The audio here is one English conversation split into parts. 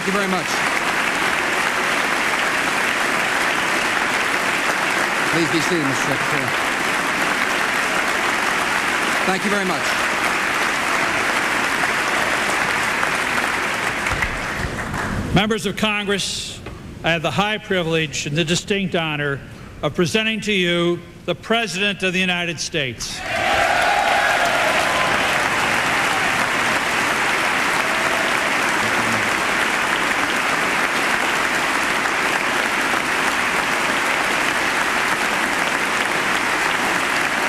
you very much. Please be seated, Mr. Secretary. Thank you very much. Members of Congress, I have the high privilege and the distinct honor of presenting to you the President of the United States.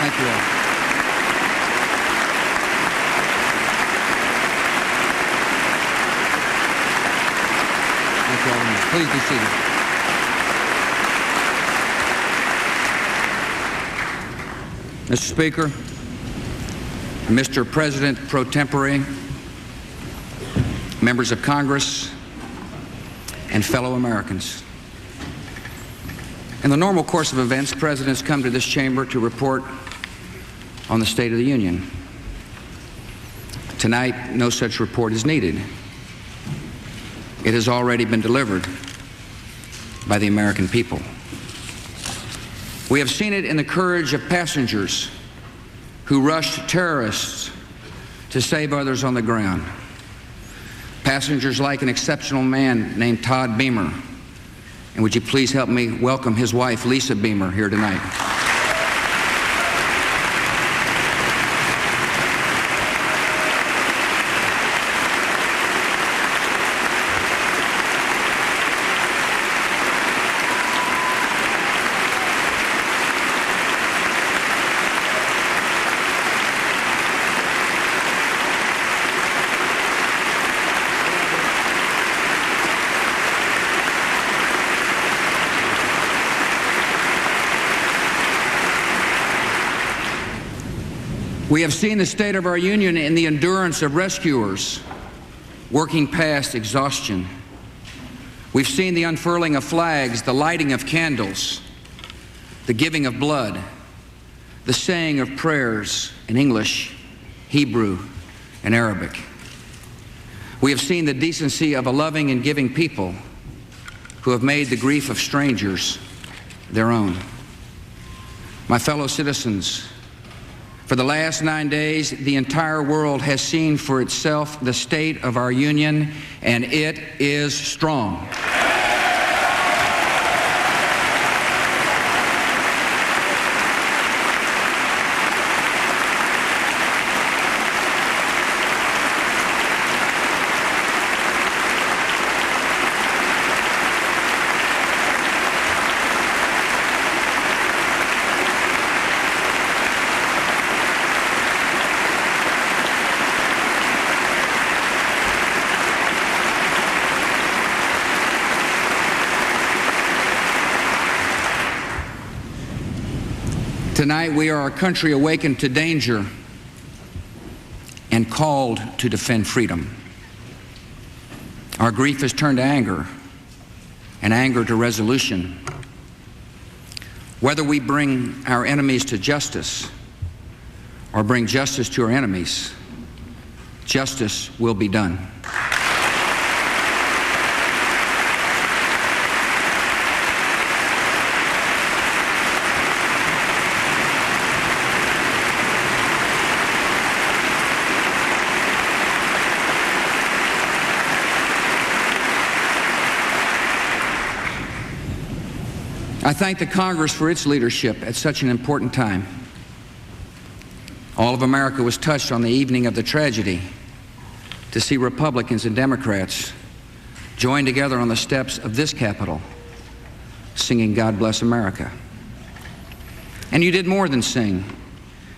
Thank you all. Thank you all very much. Please be seated. Mr. Speaker, Mr. President pro tempore, members of Congress, and fellow Americans. In the normal course of events, presidents come to this chamber to report on the State of the Union. Tonight, no such report is needed. It has already been delivered by the American people. We have seen it in the courage of passengers who rushed terrorists to save others on the ground. Passengers like an exceptional man named Todd Beamer. And would you please help me welcome his wife, Lisa Beamer, here tonight. We have seen the state of our union in the endurance of rescuers working past exhaustion. We've seen the unfurling of flags, the lighting of candles, the giving of blood, the saying of prayers in English, Hebrew, and Arabic. We have seen the decency of a loving and giving people who have made the grief of strangers their own. My fellow citizens, for the last 9 days, the entire world has seen for itself the state of our union, and it is strong. Tonight, we are a country awakened to danger and called to defend freedom. Our grief has turned to anger, and anger to resolution. Whether we bring our enemies to justice or bring justice to our enemies, justice will be done. I thank the Congress for its leadership at such an important time. All of America was touched on the evening of the tragedy to see Republicans and Democrats join together on the steps of this Capitol, singing "God Bless America." And you did more than sing.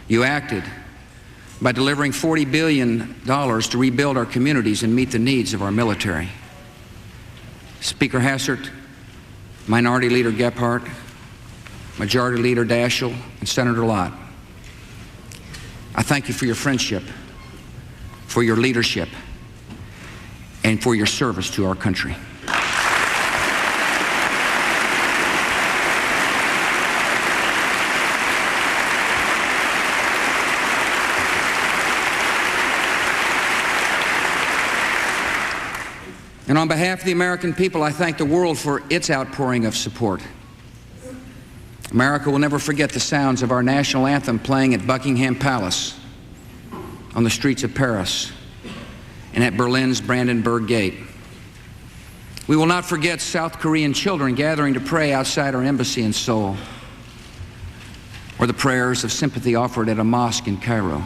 You acted by delivering $40 billion to rebuild our communities and meet the needs of our military. Speaker Hassert, Minority Leader Gephardt, Majority Leader Daschle, and Senator Lott, I thank you for your friendship, for your leadership, and for your service to our country. And on behalf of the American people, I thank the world for its outpouring of support. America will never forget the sounds of our national anthem playing at Buckingham Palace, on the streets of Paris, and at Berlin's Brandenburg Gate. We will not forget South Korean children gathering to pray outside our embassy in Seoul, or the prayers of sympathy offered at a mosque in Cairo.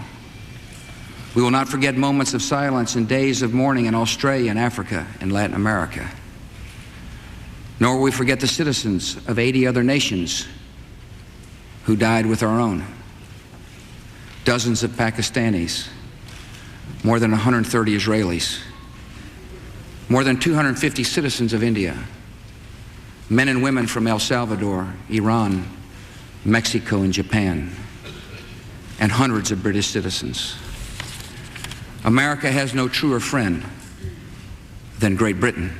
We will not forget moments of silence and days of mourning in Australia and Africa and Latin America. Nor will we forget the citizens of 80 other nations who died with our own. Dozens of Pakistanis, more than 130 Israelis, more than 250 citizens of India, men and women from El Salvador, Iran, Mexico, and Japan, and hundreds of British citizens. America has no truer friend than Great Britain.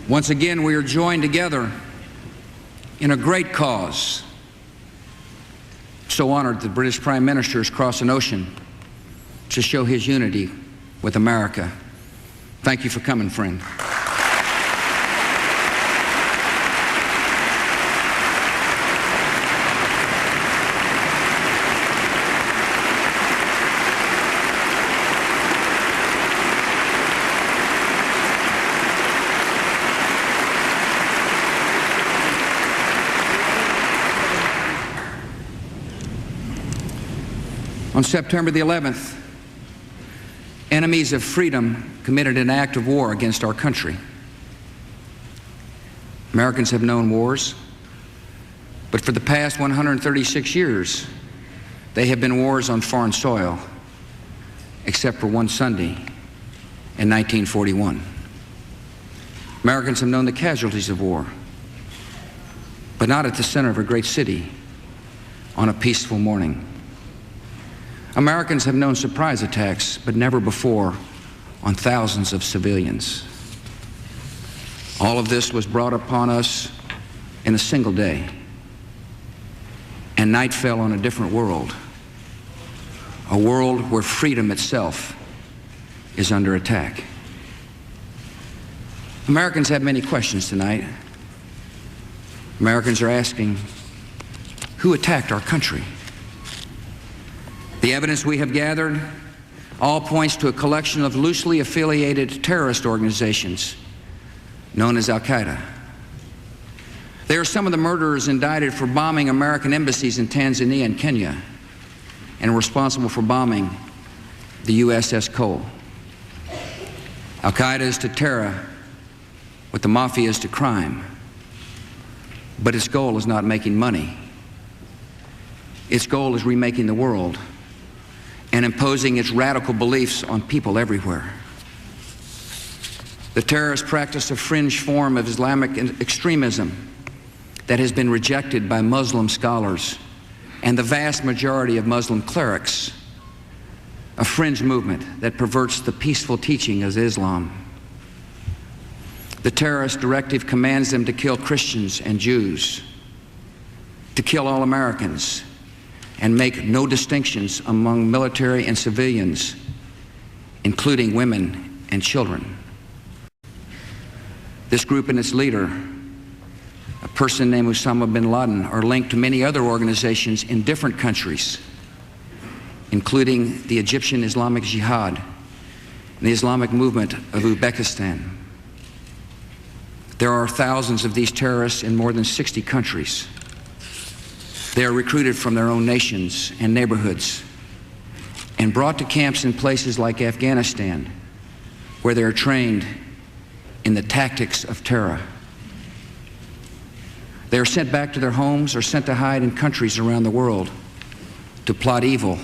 Once again, we are joined together in a great cause. So honored the British Prime Minister has crossed an ocean to show his unity with America. Thank you for coming, friend. On September the 11th, enemies of freedom committed an act of war against our country. Americans have known wars, but for the past 136 years, they have been wars on foreign soil, except for one Sunday in 1941. Americans have known the casualties of war, but not at the center of a great city on a peaceful morning. Americans have known surprise attacks, but never before on thousands of civilians. All of this was brought upon us in a single day, and night fell on a different world, a world where freedom itself is under attack. Americans have many questions tonight. Americans are asking, who attacked our country? The evidence we have gathered all points to a collection of loosely affiliated terrorist organizations known as Al-Qaeda. They are some of the murderers indicted for bombing American embassies in Tanzania and Kenya, and responsible for bombing the USS Cole. Al-Qaeda is to terror what the mafia is to crime, but its goal is not making money. Its goal is remaking the world and imposing its radical beliefs on people everywhere. The terrorists practice a fringe form of Islamic extremism that has been rejected by Muslim scholars and the vast majority of Muslim clerics, a fringe movement that perverts the peaceful teaching of Islam. The terrorist directive commands them to kill Christians and Jews, to kill all Americans, and make no distinctions among military and civilians, including women and children. This group and its leader, a person named Osama bin Laden, are linked to many other organizations in different countries, including the Egyptian Islamic Jihad and the Islamic movement of Uzbekistan. There are thousands of these terrorists in more than 60 countries. They are recruited from their own nations and neighborhoods and brought to camps in places like Afghanistan, where they are trained in the tactics of terror. They are sent back to their homes or sent to hide in countries around the world to plot evil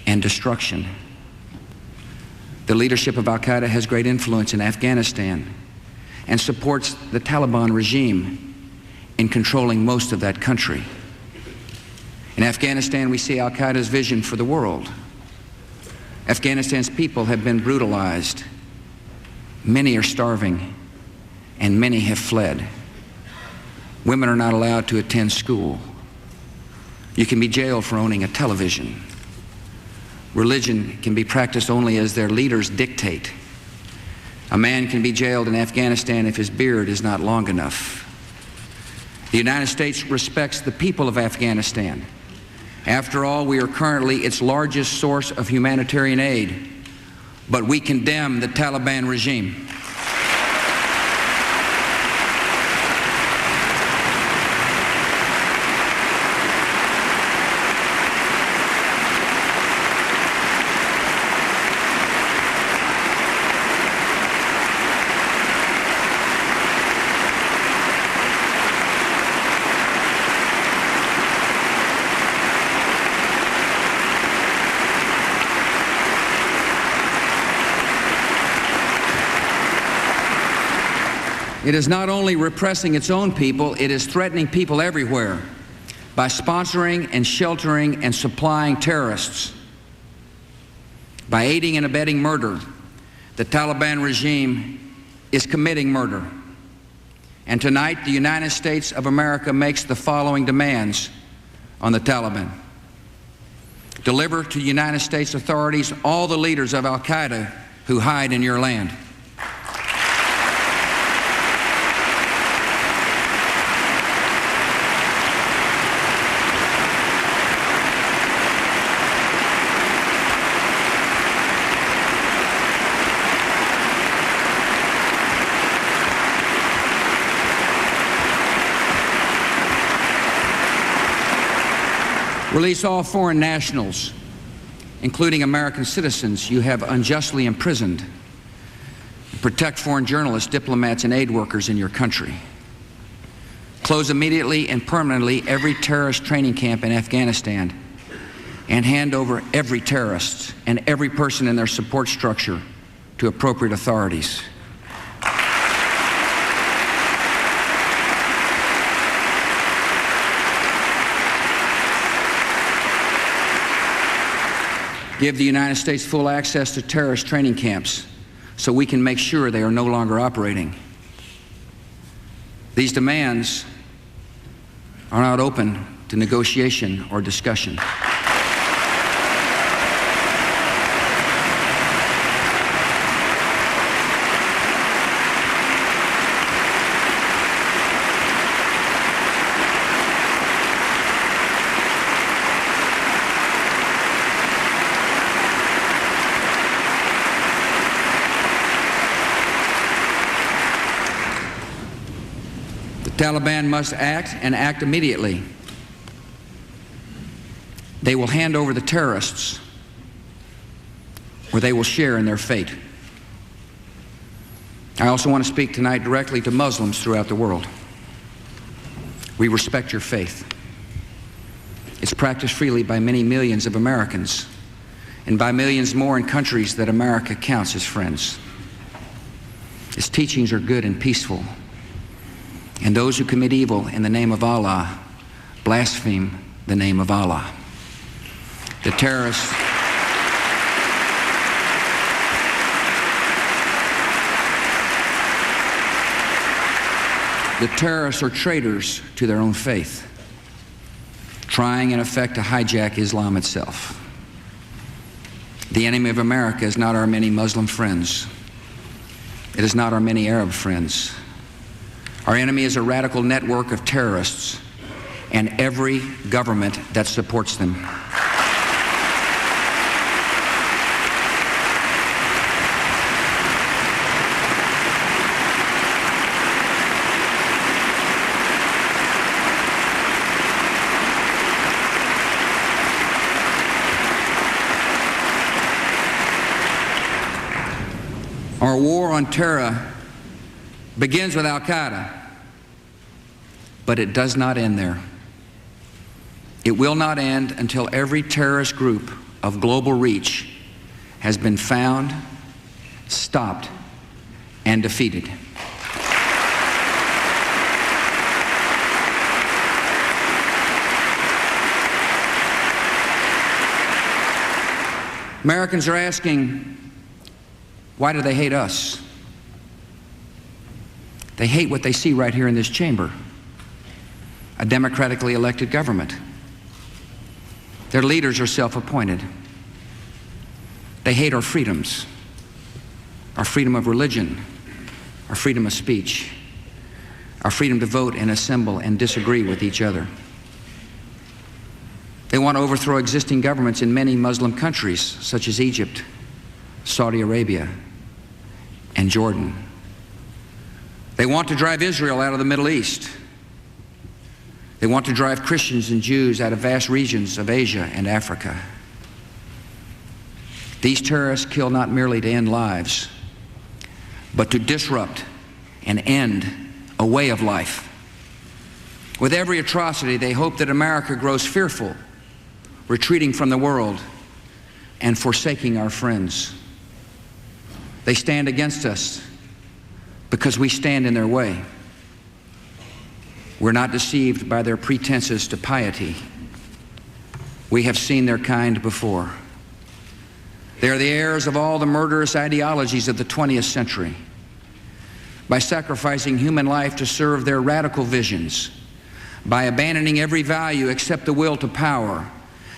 and destruction. The leadership of Al-Qaeda has great influence in Afghanistan and supports the Taliban regime in controlling most of that country. In Afghanistan, we see al-Qaeda's vision for the world. Afghanistan's people have been brutalized. Many are starving, and many have fled. Women are not allowed to attend school. You can be jailed for owning a television. Religion can be practiced only as their leaders dictate. A man can be jailed in Afghanistan if his beard is not long enough. The United States respects the people of Afghanistan. After all, we are currently its largest source of humanitarian aid, but we condemn the Taliban regime. It is not only repressing its own people, it is threatening people everywhere by sponsoring and sheltering and supplying terrorists. By aiding and abetting murder, the Taliban regime is committing murder. And tonight, the United States of America makes the following demands on the Taliban. Deliver to United States authorities all the leaders of al-Qaeda who hide in your land. Release all foreign nationals, including American citizens you have unjustly imprisoned. Protect foreign journalists, diplomats, and aid workers in your country. Close immediately and permanently every terrorist training camp in Afghanistan, and hand over every terrorist and every person in their support structure to appropriate authorities. Give the United States full access to terrorist training camps so we can make sure they are no longer operating. These demands are not open to negotiation or discussion. The Taliban must act, and act immediately. They will hand over the terrorists, or they will share in their fate. I also want to speak tonight directly to Muslims throughout the world. We respect your faith. It's practiced freely by many millions of Americans, and by millions more in countries that America counts as friends. Its teachings are good and peaceful. And those who commit evil in the name of Allah blaspheme the name of Allah. The terrorists are traitors to their own faith, trying in effect to hijack Islam itself. The enemy of America is not our many Muslim friends. It is not our many Arab friends. Our enemy is a radical network of terrorists and every government that supports them. Our war on terror begins with al-Qaeda, but it does not end there. It will not end until every terrorist group of global reach has been found, stopped, and defeated. Americans are asking, why do they hate us? They hate what they see right here in this chamber, a democratically elected government. Their leaders are self-appointed. They hate our freedoms, our freedom of religion, our freedom of speech, our freedom to vote and assemble and disagree with each other. They want to overthrow existing governments in many Muslim countries, such as Egypt, Saudi Arabia, and Jordan. They want to drive Israel out of the Middle East. They want to drive Christians and Jews out of vast regions of Asia and Africa. These terrorists kill not merely to end lives, but to disrupt and end a way of life. With every atrocity, they hope that America grows fearful, retreating from the world and forsaking our friends. They stand against us because we stand in their way. We're not deceived by their pretenses to piety. We have seen their kind before. They are the heirs of all the murderous ideologies of the 20th century. By sacrificing human life to serve their radical visions, by abandoning every value except the will to power,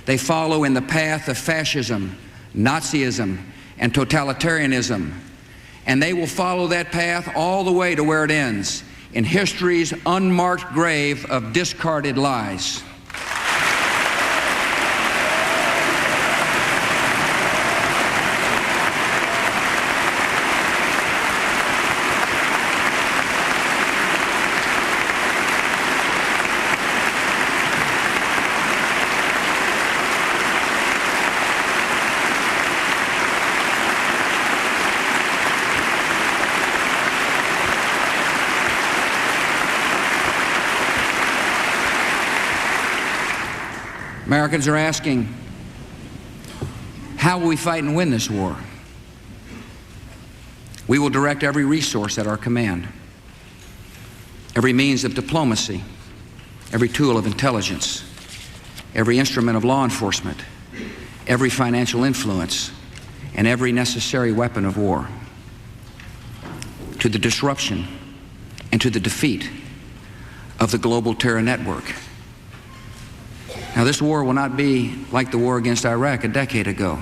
they follow in the path of fascism, Nazism, and totalitarianism. And they will follow that path all the way to where it ends, in history's unmarked grave of discarded lies. Americans are asking, how will we fight and win this war? We will direct every resource at our command, every means of diplomacy, every tool of intelligence, every instrument of law enforcement, every financial influence, and every necessary weapon of war to the disruption and to the defeat of the global terror network. Now, this war will not be like the war against Iraq a decade ago,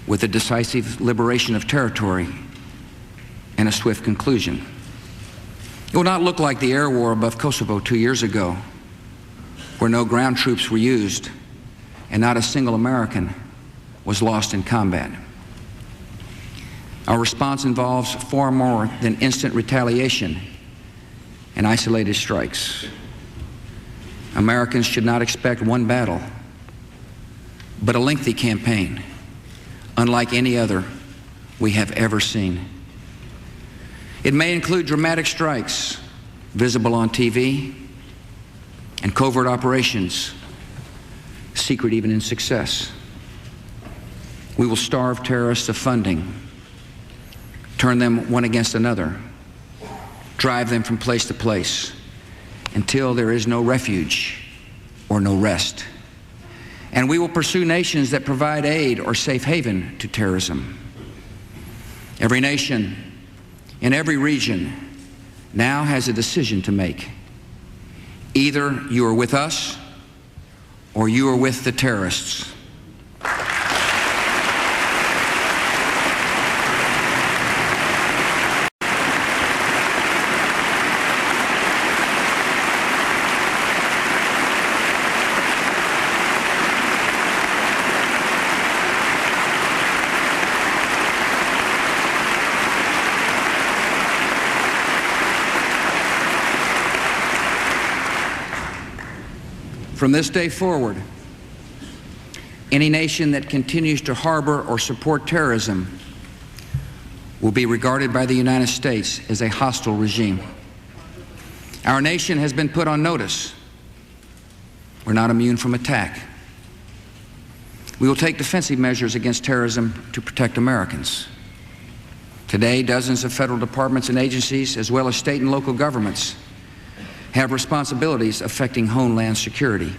with a decisive liberation of territory and a swift conclusion. It will not look like the air war above Kosovo 2 years ago, where no ground troops were used and not a single American was lost in combat. Our response involves far more than instant retaliation and isolated strikes. Americans should not expect one battle, but a lengthy campaign, unlike any other we have ever seen. It may include dramatic strikes, visible on TV, and covert operations, secret even in success. We will starve terrorists of funding, turn them one against another, drive them from place to place, until there is no refuge or no rest. And we will pursue nations that provide aid or safe haven to terrorism. Every nation in every region now has a decision to make. Either you are with us or you are with the terrorists. From this day forward, any nation that continues to harbor or support terrorism will be regarded by the United States as a hostile regime. Our nation has been put on notice. We're not immune from attack. We will take defensive measures against terrorism to protect Americans. Today, dozens of federal departments and agencies, as well as state and local governments, have responsibilities affecting homeland security.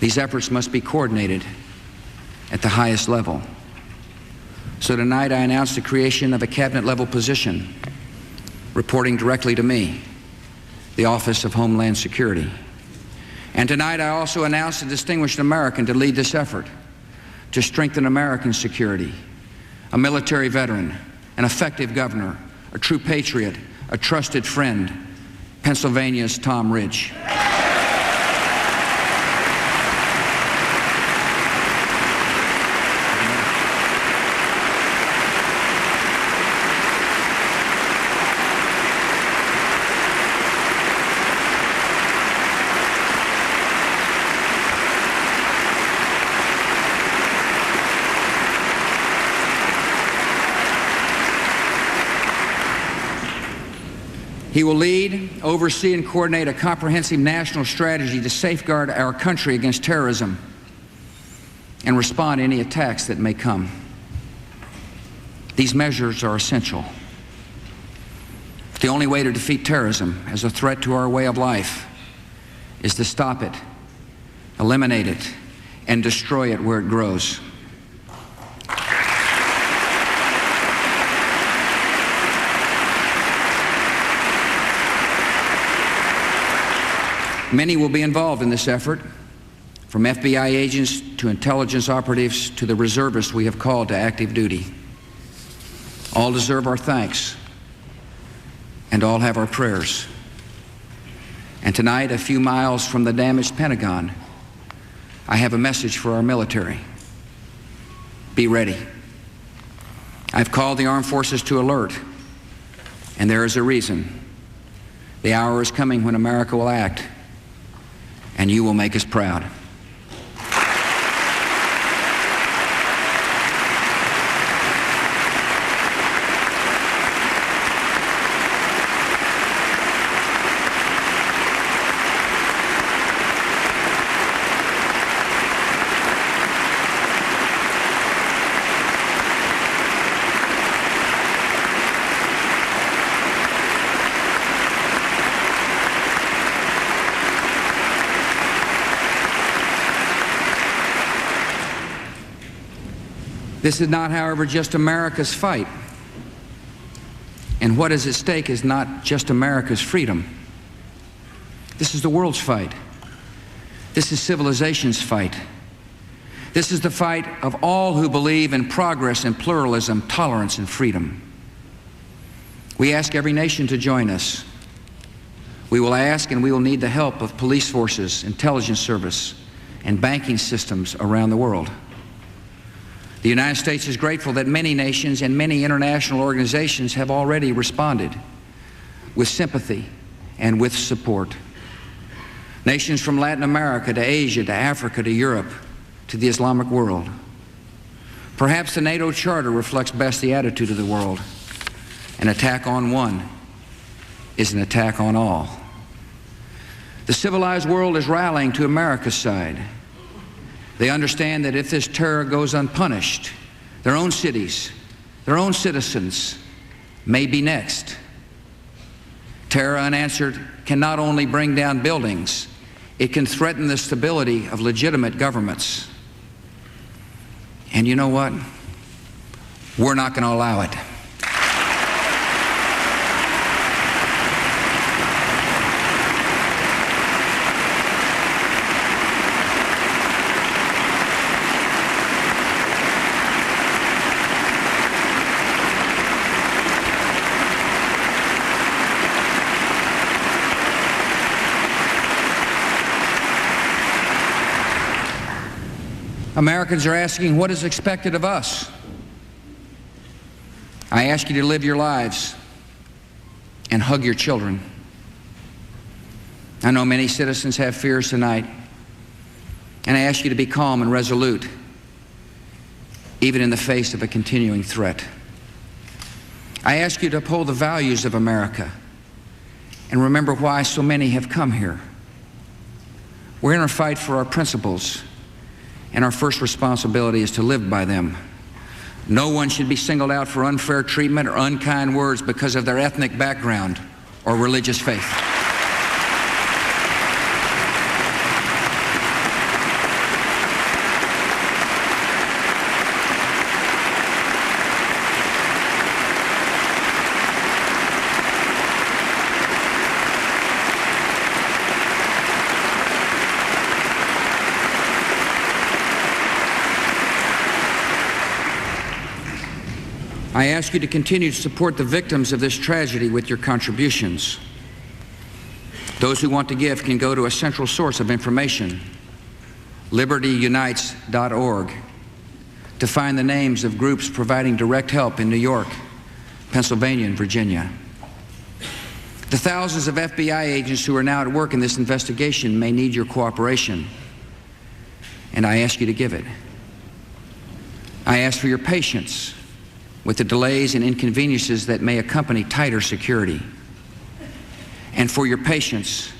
These efforts must be coordinated at the highest level. So tonight I announce the creation of a cabinet-level position reporting directly to me, the Office of Homeland Security. And tonight I also announce a distinguished American to lead this effort to strengthen American security, a military veteran, an effective governor, a true patriot, a trusted friend, Pennsylvania's Tom Ridge. He will lead, oversee, and coordinate a comprehensive national strategy to safeguard our country against terrorism and respond to any attacks that may come. These measures are essential. The only way to defeat terrorism as a threat to our way of life is to stop it, eliminate it, and destroy it where it grows. Many will be involved in this effort, from FBI agents to intelligence operatives to the reservists we have called to active duty. All deserve our thanks, and all have our prayers. And tonight, a few miles from the damaged Pentagon, I have a message for our military. Be ready. I've called the armed forces to alert, and there is a reason. The hour is coming when America will act, and you will make us proud. This is not, however, just America's fight. And what is at stake is not just America's freedom. This is the world's fight. This is civilization's fight. This is the fight of all who believe in progress and pluralism, tolerance and freedom. We ask every nation to join us. We will ask and we will need the help of police forces, intelligence service, and banking systems around the world. The United States is grateful that many nations and many international organizations have already responded with sympathy and with support. Nations from Latin America to Asia to Africa to Europe to the Islamic world. Perhaps the NATO Charter reflects best the attitude of the world. An attack on one is an attack on all. The civilized world is rallying to America's side. They understand that if this terror goes unpunished, their own cities, their own citizens may be next. Terror unanswered can not only bring down buildings, it can threaten the stability of legitimate governments. And you know what? We're not going to allow it. Americans are asking what is expected of us. I ask you to live your lives and hug your children. I know many citizens have fears tonight, and I ask you to be calm and resolute, even in the face of a continuing threat. I ask you to uphold the values of America and remember why so many have come here. We're in a fight for our principles, and our first responsibility is to live by them. No one should be singled out for unfair treatment or unkind words because of their ethnic background or religious faith. I ask you to continue to support the victims of this tragedy with your contributions. Those who want to give can go to a central source of information, libertyunites.org, to find the names of groups providing direct help in New York, Pennsylvania, and Virginia. The thousands of FBI agents who are now at work in this investigation may need your cooperation, and I ask you to give it. I ask for your patience with the delays and inconveniences that may accompany tighter security, and for your patience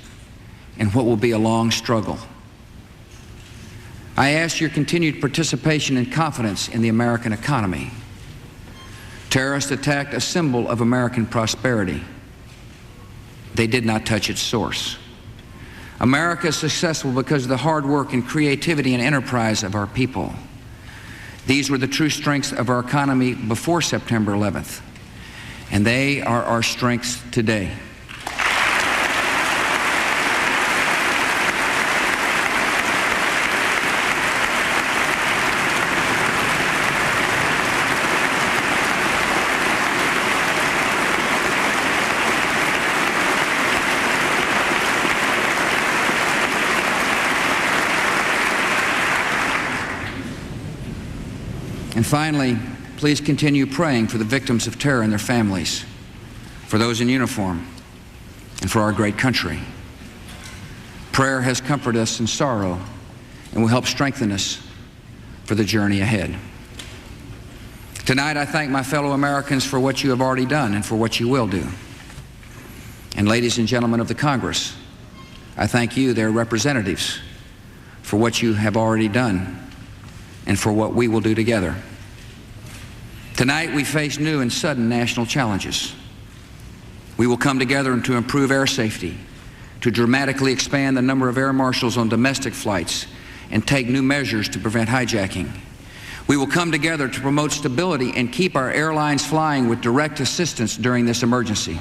in what will be a long struggle. I ask your continued participation and confidence in the American economy. Terrorists attacked a symbol of American prosperity. They did not touch its source. America is successful because of the hard work and creativity and enterprise of our people. These were the true strengths of our economy before September 11th, and they are our strengths today. And finally, please continue praying for the victims of terror and their families, for those in uniform, and for our great country. Prayer has comforted us in sorrow and will help strengthen us for the journey ahead. Tonight, I thank my fellow Americans for what you have already done and for what you will do. And ladies and gentlemen of the Congress, I thank you, their representatives, for what you have already done and for what we will do together. Tonight, we face new and sudden national challenges. We will come together to improve air safety, to dramatically expand the number of air marshals on domestic flights, and take new measures to prevent hijacking. We will come together to promote stability and keep our airlines flying with direct assistance during this emergency.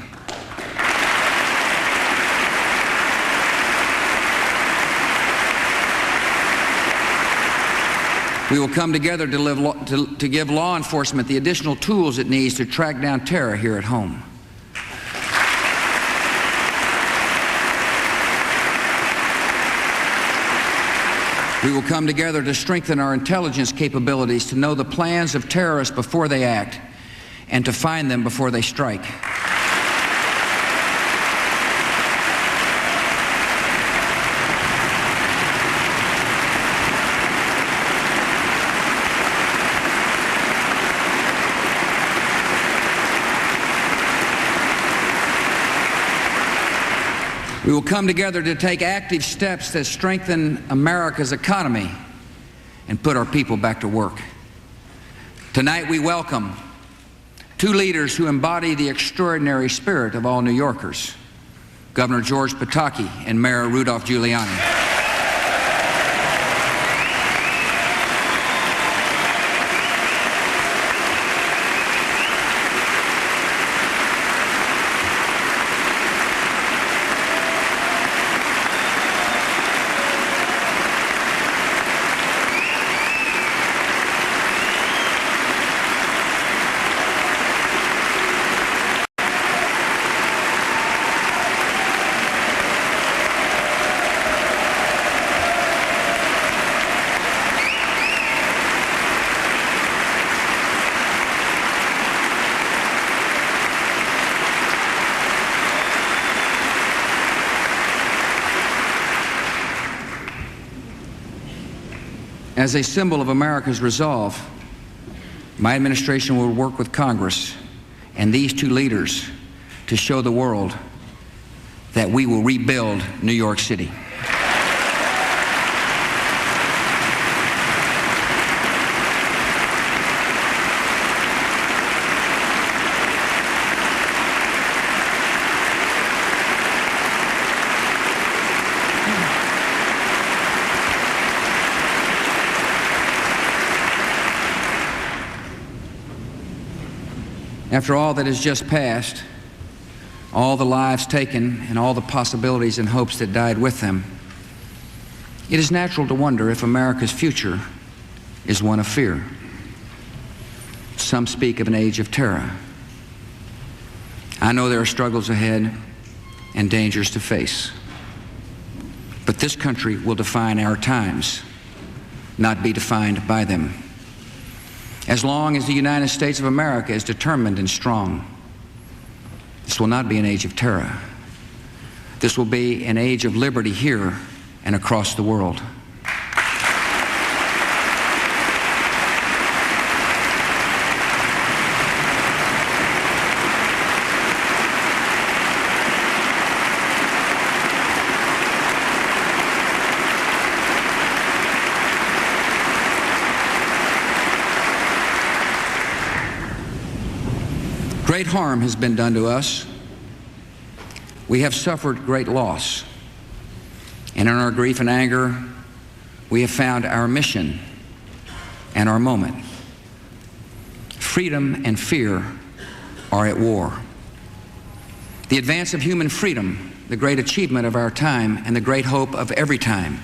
We will come together to give law enforcement the additional tools it needs to track down terror here at home. We will come together to strengthen our intelligence capabilities to know the plans of terrorists before they act and to find them before they strike. We will come together to take active steps that strengthen America's economy and put our people back to work. Tonight we welcome two leaders who embody the extraordinary spirit of all New Yorkers, Governor George Pataki and Mayor Rudolph Giuliani. As a symbol of America's resolve, my administration will work with Congress and these two leaders to show the world that we will rebuild New York City. After all that has just passed, all the lives taken and all the possibilities and hopes that died with them, it is natural to wonder if America's future is one of fear. Some speak of an age of terror. I know there are struggles ahead and dangers to face. But this country will define our times, not be defined by them. As long as the United States of America is determined and strong, this will not be an age of terror. This will be an age of liberty here and across the world. Great harm has been done to us. We have suffered great loss. And in our grief and anger, we have found our mission and our moment. Freedom and fear are at war. The advance of human freedom, the great achievement of our time and the great hope of every time,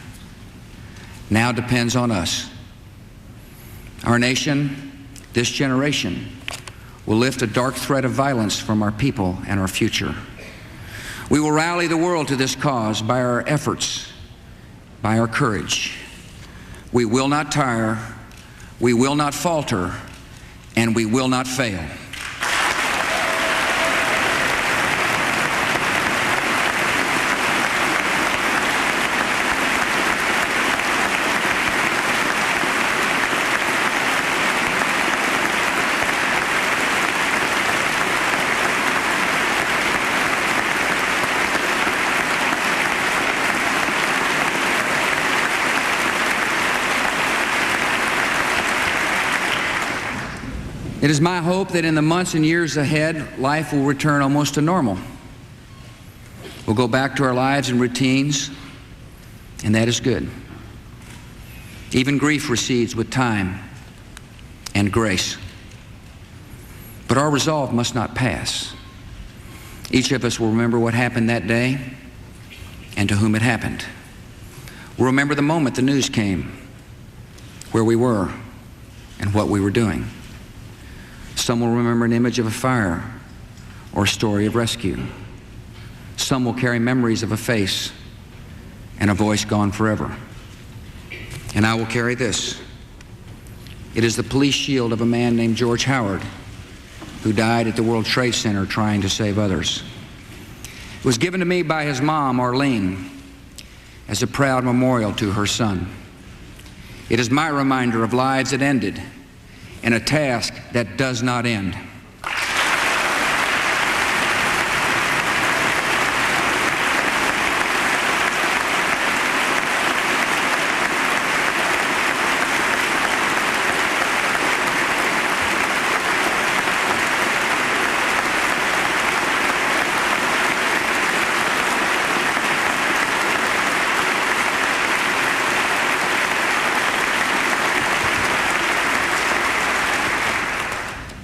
now depends on us. Our nation, this generation, will lift a dark thread of violence from our people and our future. We will rally the world to this cause by our efforts, by our courage. We will not tire, we will not falter, and we will not fail. It is my hope that in the months and years ahead, life will return almost to normal. We'll go back to our lives and routines, and that is good. Even grief recedes with time and grace. But our resolve must not pass. Each of us will remember what happened that day and to whom it happened. We'll remember the moment the news came, where we were, and what we were doing. Some will remember an image of a fire or a story of rescue. Some will carry memories of a face and a voice gone forever. And I will carry this. It is the police shield of a man named George Howard, who died at the World Trade Center trying to save others. It was given to me by his mom, Arlene, as a proud memorial to her son. It is my reminder of lives that ended and a task that does not end.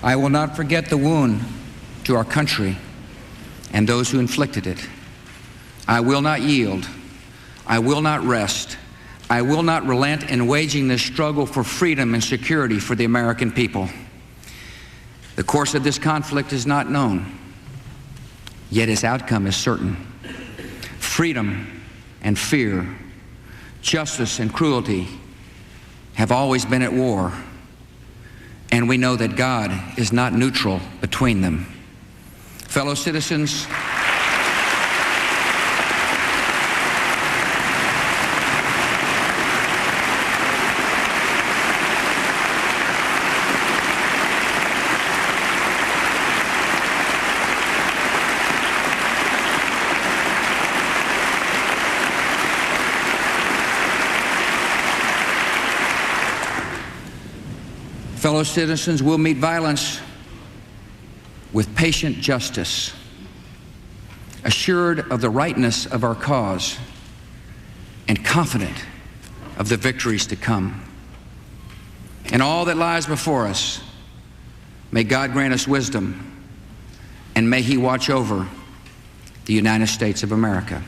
I will not forget the wound to our country and those who inflicted it. I will not yield. I will not rest. I will not relent in waging this struggle for freedom and security for the American people. The course of this conflict is not known, yet its outcome is certain. Freedom and fear, justice and cruelty have always been at war. And we know that God is not neutral between them. Fellow citizens, we'll meet violence with patient justice, assured of the rightness of our cause and confident of the victories to come. In all that lies before us, may God grant us wisdom, and may He watch over the United States of America.